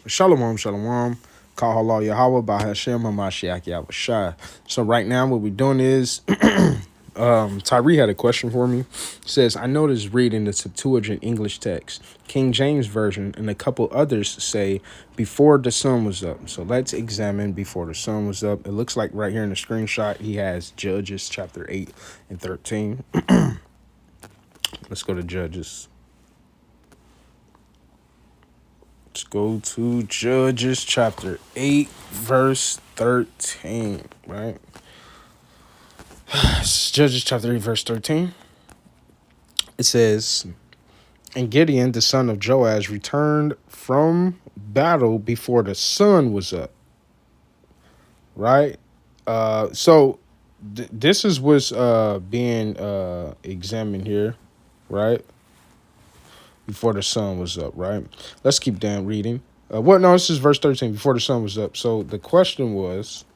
Shalom, shalom. Call halal Yahweh by Hashem Hamashiach Yahushua. So right now what we're doing is Tyree had a question for me. Says, I noticed reading the Septuagint English text, King James Version, and a couple others say before the sun was up. So let's examine before the sun was up. It looks like right here in the screenshot he has Judges chapter 8 and 13. Let's go to Judges. Let's go to Judges chapter 8, verse 13, right? Judges chapter 8, verse 13. It says, and Gideon, the son of Joash, returned from battle before the sun was up, right? This is what's being examined here, right? Before the sun was up, right? Let's keep down reading. No, this is verse 13, before the sun was up. So the question was,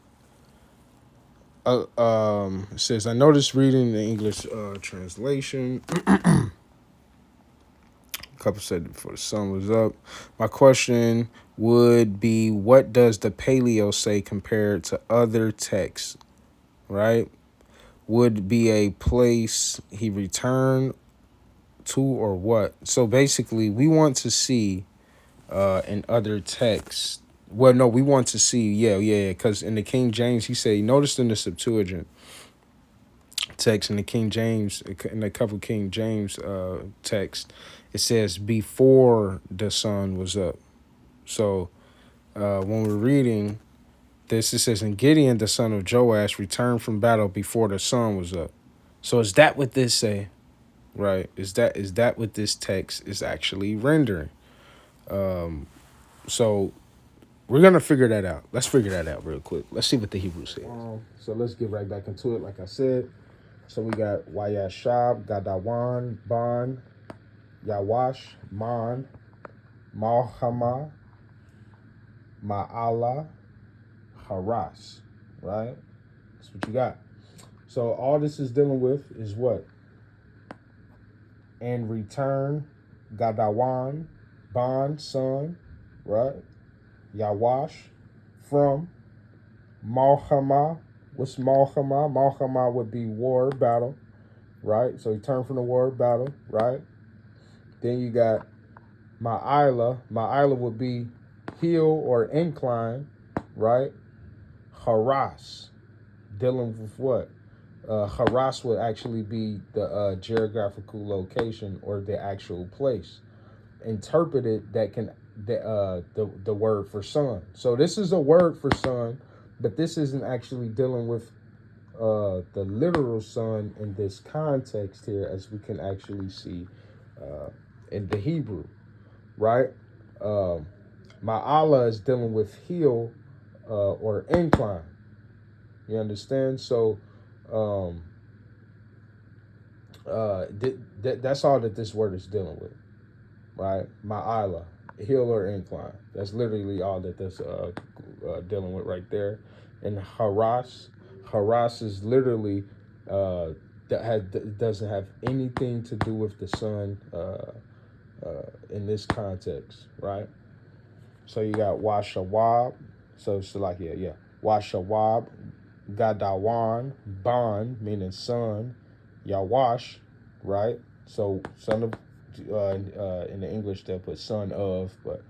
it says, I noticed reading the English translation. A couple said before the sun was up. My question would be, what does the Paleo say compared to other texts, right? Would be a place he returned to or what? So basically, we want to see in other texts. Well, no, we want to see, because in the King James, he said, notice in the Septuagint text, in the King James, in a couple King James text, it says before the sun was up. So when we're reading this, it says, and Gideon, the son of Joash, returned from battle before the sun was up. So is that what this say? Right? Is that what this text is actually rendering? So we're gonna figure that out. Let's figure that out real quick. Let's see what the Hebrew says. So let's get right back into it. Like I said, so we got Wayashab, Gadawan, Ban, Yawash, Man, Malhama, Ma'ala, Haras, right? That's what you got. So all this is dealing with is what? And return, Gadawan, Ban, son, right? Yawash, from, Malhama. What's Malhama? Malhama would be war, battle, right? So he turned from the war, battle, right? Then you got Ma'ila. Ma'ila would be hill or incline, right? Haras, dealing with what? Haras would actually be the geographical location or the actual place. Interpreted that can the word for sun. So this is a word for sun, but this isn't actually dealing with the literal sun in this context here, as we can actually see in the Hebrew, right? Ma'ala is dealing with hill or incline. You understand? So that's all that this word is dealing with, right? Ma'ala, hill or incline. That's literally all that that's dealing with right there. And haras is literally doesn't have anything to do with the sun in this context, right? So you got washawab, so like washawab, gadawan, ban meaning son, yawash, right? So son of in the English they'll put son of, but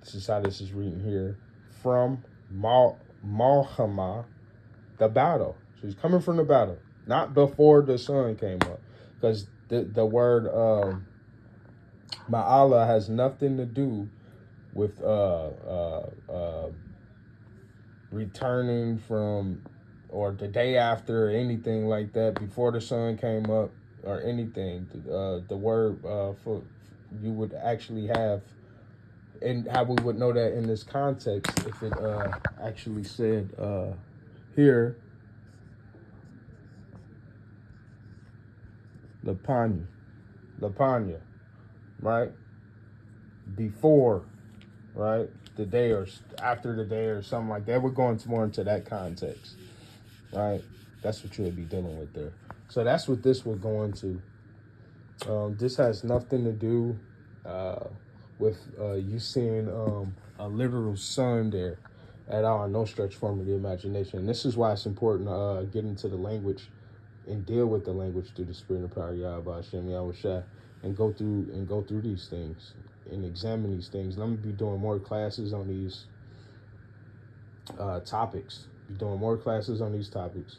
this is how this is reading here. From Malhama, the battle. So he's coming from the battle, not before the sun came up, because the word Ma'ala has nothing to do with returning from or the day after or anything like that, before the sun came up or anything. The word for you would actually have, and how we would know that in this context if it actually said here Lapanya, right? Before, right? The day or after the day or something like that. We're going more into that context, right? That's what you would be dealing with there. So that's what this will go into. This has nothing to do with you seeing a literal sun there at all, no stretch form of the imagination. And this is why it's important to get into the language and deal with the language through the spirit and power of Yahweh Hashem Yahweh Shai, and go through these things and examine these things. And I'm gonna be doing more classes on these topics. Be doing more classes on these topics,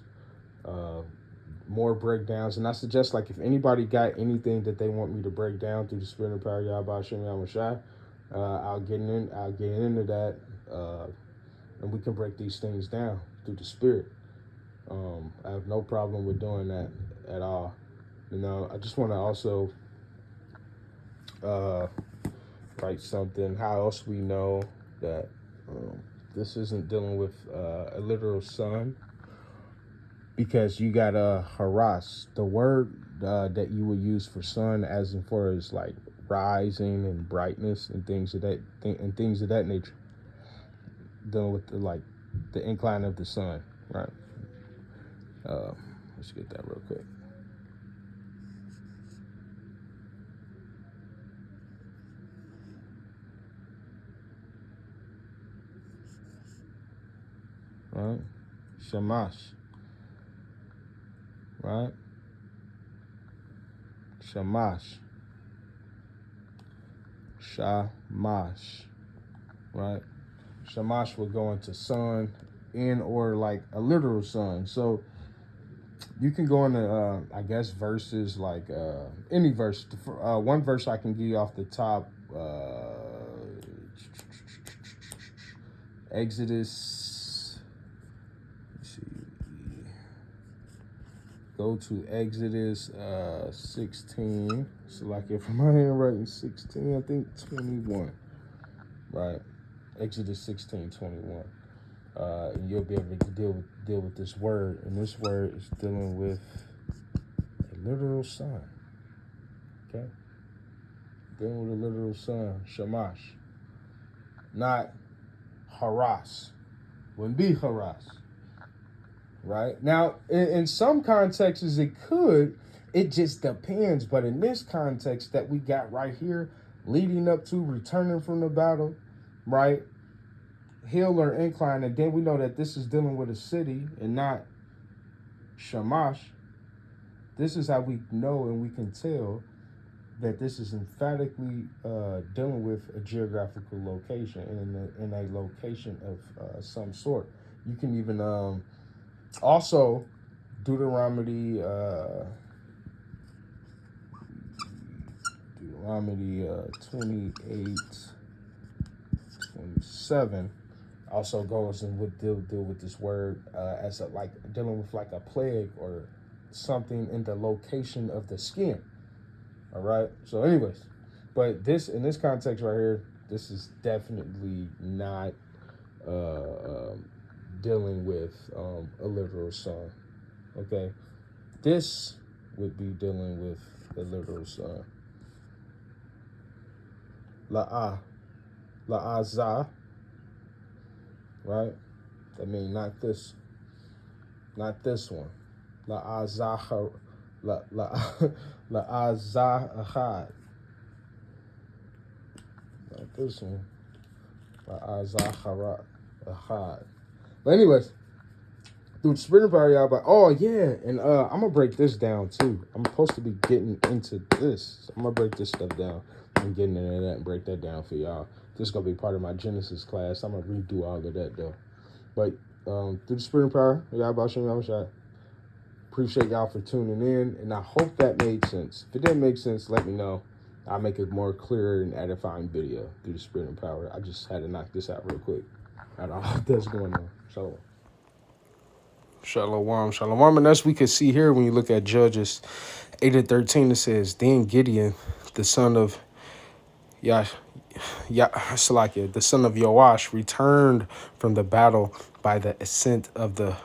more breakdowns. And I suggest, like, if anybody got anything that they want me to break down through the spirit and power of Yahweh Hashem Yahweh Shai, I'll get into that, and we can break these things down through the spirit. I have no problem with doing that at all. You know, I just want to also write something. How else we know that this isn't dealing with a literal sun? Because you got haras, the word that you would use for sun, as in far as like rising and brightness and things of that nature, dealing with the incline of the sun, right? Let's get that real quick. Right? Shamash. Right? Shamash. Shamash. Right? Shamash will go into sun, or like a literal sun. So you can go into, I guess, verses like any verse. One verse I can give you off the top. Exodus. Let's see. Go to Exodus 16. So like if my handwriting 16, I think 21. Right. Exodus 16:21. And you'll be able to deal with this word. And this word is dealing with a literal sun. Okay? Dealing with a literal sun. Shamash. Not haras. Wouldn't be haras. Right? Now, in some contexts it could. It just depends. But in this context that we got right here, leading up to returning from the battle, right? Hill or incline, and then we know that this is dealing with a city and not Shamash. This is how we know and we can tell that this is emphatically dealing with a geographical location, and in a location of some sort. You can even also Deuteronomy 28:27 also goes and would deal with this word as like dealing with like a plague or something in the location of the skin. All right. So, anyways, but in this context right here, this is definitely not dealing with a literal sun. Okay, this would be dealing with a literal sun. La'azah. Right? I mean, not this one. La'azah ahad. Not this one. La'azah ahad. But anyways, through the spirit of Yahweh. Oh yeah, and I'm gonna break this down too. I'm supposed to be getting into this. So I'm gonna break this stuff down. I'm getting into that and break that down for y'all. This is gonna be part of my Genesis class. I'm gonna redo all of that though. But through the spirit and power, I appreciate y'all for tuning in, and I hope that made sense. If it didn't make sense, let me know. I'll make a more clear and edifying video through the spirit and power. I just had to knock this out real quick. I don't know what that's going on. Shalom. And as we can see here, when you look at Judges 8:13, it says, "Then Gideon, the son of the son of Joash, returned from the battle by the ascent of the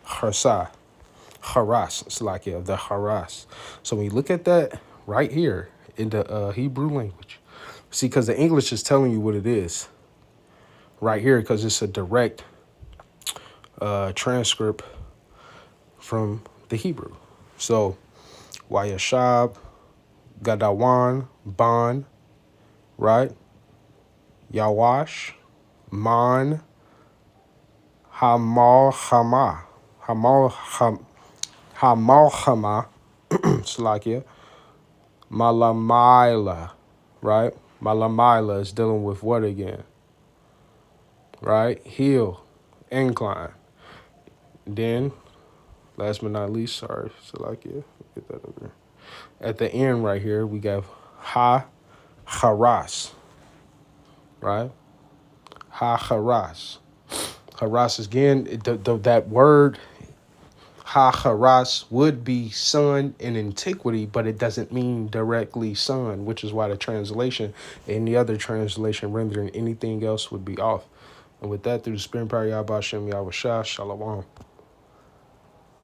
Haras, of the Haras." So when you look at that right here in the Hebrew language, see, because the English is telling you what it is right here, because it's a direct transcript from the Hebrew. So Wayashab, Gadawan, Ban, right? Yawash, Man, Hamalchama, Hamalchama, Slakia, Malamaila, right? Malamaila is dealing with what again? Right? Heel, incline. Then, last but not least, sorry, Salakia, get that over there. At the end right here, we got Haras, right? Haras. Haras again, that word Haras would be son in antiquity, but it doesn't mean directly son, which is why the translation, any other translation rendering anything else would be off. And with that, through the spirit and power of Yahweh Shem Yahweh Shah, Shalom.